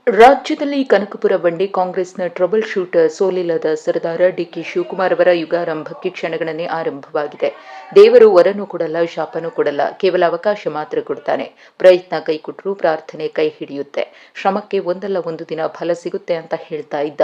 ರಾಜ್ಯದಲ್ಲಿ ಕನಕಪುರ ಬಂಡಿ ಕಾಂಗ್ರೆಸ್ನ ಟ್ರಬಲ್ ಶೂಟರ್ ಸೋಲಿಲ್ಲದ ಸರದಾರ ಡಿಕೆ ಶಿವಕುಮಾರ್ ಅವರ ಯುಗಾರಂಭಕ್ಕೆ ಕ್ಷಣಗಣನೆ ಆರಂಭವಾಗಿದೆ. ದೇವರು ವರನೂ ಕೊಡಲ್ಲ, ಶಾಪನೂ ಕೊಡಲ್ಲ, ಕೇವಲ ಅವಕಾಶ ಮಾತ್ರ ಕೊಡ್ತಾನೆ. ಪ್ರಯತ್ನ ಕೈಕೊಟ್ರು, ಪ್ರಾರ್ಥನೆ ಕೈ ಹಿಡಿಯುತ್ತೆ. ಶ್ರಮಕ್ಕೆ ಒಂದಲ್ಲ ಒಂದು ದಿನ ಫಲ ಸಿಗುತ್ತೆ ಅಂತ ಹೇಳ್ತಾ ಇದ್ದ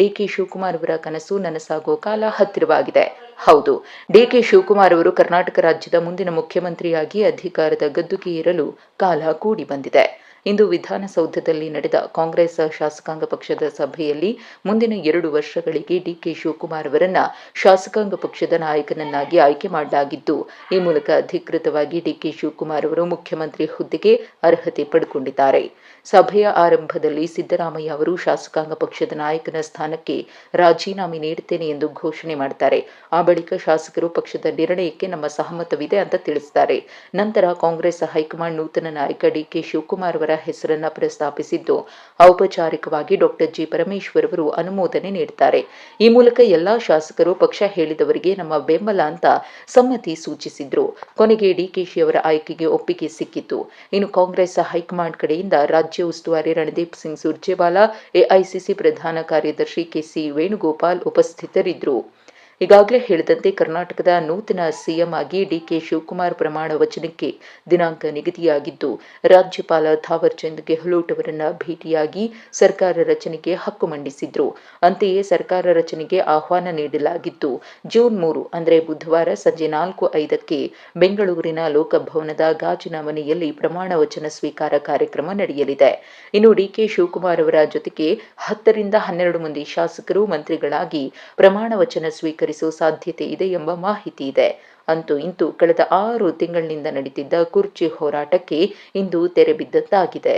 ಡಿಕೆ ಶಿವಕುಮಾರ್ ಅವರ ಕನಸು ನನಸಾಗುವ ಕಾಲ ಹತ್ತಿರವಾಗಿದೆ. ಹೌದು, ಡಿಕೆ ಶಿವಕುಮಾರ್ ಅವರು ಕರ್ನಾಟಕ ರಾಜ್ಯದ ಮುಂದಿನ ಮುಖ್ಯಮಂತ್ರಿಯಾಗಿ ಅಧಿಕಾರದ ಗದ್ದುಗೆ ಏರಲು ಕಾಲ ಕೂಡಿ ಬಂದಿದೆ. ಇಂದು ವಿಧಾನಸೌಧದಲ್ಲಿ ನಡೆದ ಕಾಂಗ್ರೆಸ್ ಶಾಸಕಾಂಗ ಪಕ್ಷದ ಸಭೆಯಲ್ಲಿ ಮುಂದಿನ 2 ವರ್ಷಗಳಿಗೆ ಡಿಕೆ ಶಿವಕುಮಾರ್ ಅವರನ್ನ ಶಾಸಕಾಂಗ ಪಕ್ಷದ ನಾಯಕನನ್ನಾಗಿ ಆಯ್ಕೆ ಮಾಡಲಾಗಿದ್ದು, ಈ ಮೂಲಕ ಅಧಿಕೃತವಾಗಿ ಡಿಕೆ ಶಿವಕುಮಾರ್ ಅವರು ಮುಖ್ಯಮಂತ್ರಿ ಹುದ್ದೆಗೆ ಅರ್ಹತೆ ಪಡೆದುಕೊಂಡಿದ್ದಾರೆ. ಸಭೆಯ ಆರಂಭದಲ್ಲಿ ಸಿದ್ದರಾಮಯ್ಯ ಅವರು ಶಾಸಕಾಂಗ ಪಕ್ಷದ ನಾಯಕನ ಸ್ಥಾನಕ್ಕೆ ರಾಜೀನಾಮೆ ನೀಡುತ್ತೇನೆ ಎಂದು ಘೋಷಣೆ ಮಾಡುತ್ತಾರೆ. ಆ ಬಳಿಕ ಶಾಸಕರು ಪಕ್ಷದ ನಿರ್ಣಯಕ್ಕೆ ನಮ್ಮ ಸಹಮತವಿದೆ ಅಂತ ತಿಳಿಸಿದ್ದಾರೆ. ನಂತರ ಕಾಂಗ್ರೆಸ್ ಹೈಕಮಾಂಡ್ ನೂತನ ನಾಯಕ ಡಿಕೆ ಶಿವಕುಮಾರ್ ಅವರ ಹೆಸರನ್ನ ಪ್ರಸ್ತಾಪಿಸಿದ್ದು, ಔಪಚಾರಿಕವಾಗಿ ಡಾಕ್ಟರ್ ಜಿ. ಪರಮೇಶ್ವರ್ ಅವರು ಅನುಮೋದನೆ ನೀಡುತ್ತಾರೆ. ಈ ಮೂಲಕ ಎಲ್ಲಾ ಶಾಸಕರು ಪಕ್ಷ ಹೇಳಿದವರಿಗೆ ನಮ್ಮ ಬೆಂಬಲ ಅಂತ ಸಮ್ಮತಿ ಸೂಚಿಸಿದ್ರು. ಕೊನೆಗೆ ಡಿಕೆಶಿ ಅವರ ಆಯ್ಕೆಗೆ ಒಪ್ಪಿಗೆ ಸಿಕ್ಕಿತು. ಇನ್ನು ಕಾಂಗ್ರೆಸ್ ಹೈಕಮಾಂಡ್ ಕಡೆಯಿಂದ ರಾಜ್ಯ ಉಸ್ತುವಾರಿ ರಣದೀಪ್ ಸಿಂಗ್ ಸುರ್ಜೇವಾಲಾ, ಎಐಸಿಸಿ ಪ್ರಧಾನ ಕಾರ್ಯದರ್ಶಿ ಕೆಸಿ ವೇಣುಗೋಪಾಲ್ ಉಪಸ್ಥಿತರಿದ್ದರು. ಈಗಾಗಲೇ ಹೇಳಿದಂತೆ ಕರ್ನಾಟಕದ ನೂತನ ಸಿಎಂ ಆಗಿ ಡಿಕೆ ಶಿವಕುಮಾರ್ ಪ್ರಮಾಣ ವಚನಕ್ಕೆ ದಿನಾಂಕ ನಿಗದಿಯಾಗಿದ್ದು, ರಾಜ್ಯಪಾಲ ಥಾವರ್ ಚಂದ್ ಗೆಹ್ಲೋಟ್ ಅವರನ್ನ ಭೇಟಿಯಾಗಿ ಸರ್ಕಾರ ರಚನೆಗೆ ಹಕ್ಕು ಮಂಡಿಸಿದ್ರು. ಅಂತೆಯೇ ಸರ್ಕಾರ ರಚನೆಗೆ ಆಹ್ವಾನ ನೀಡಲಾಗಿದ್ದು, ಜೂನ್ 3 ಅಂದರೆ ಬುಧವಾರ ಸಂಜೆ 4:05ಕ್ಕೆ ಬೆಂಗಳೂರಿನ ಲೋಕಭವನದ ಗಾಜಿನ ಮನೆಯಲ್ಲಿ ಪ್ರಮಾಣ ವಚನ ಸ್ವೀಕಾರ ಕಾರ್ಯಕ್ರಮ ನಡೆಯಲಿದೆ. ಇನ್ನು ಡಿಕೆ ಶಿವಕುಮಾರ್ ಅವರ ಜೊತೆಗೆ 10 ರಿಂದ 12 ಮಂದಿ ಶಾಸಕರು ಮಂತ್ರಿಗಳಾಗಿ ಪ್ರಮಾಣ ವಚನ ಸ್ವೀಕರಿಸುವ ಸಾಧ್ಯತೆ ಇದೆ ಎಂಬ ಮಾಹಿತಿ ಇದೆ. ಅಂತೂ ಇಂತೂ ಕಳೆದ 6 ತಿಂಗಳಿನಿಂದ ನಡೆದಿದ್ದ ಕುರ್ಚಿ ಹೋರಾಟಕ್ಕೆ ಇಂದು ತೆರೆ ಬಿದ್ದಂತಾಗಿದೆ.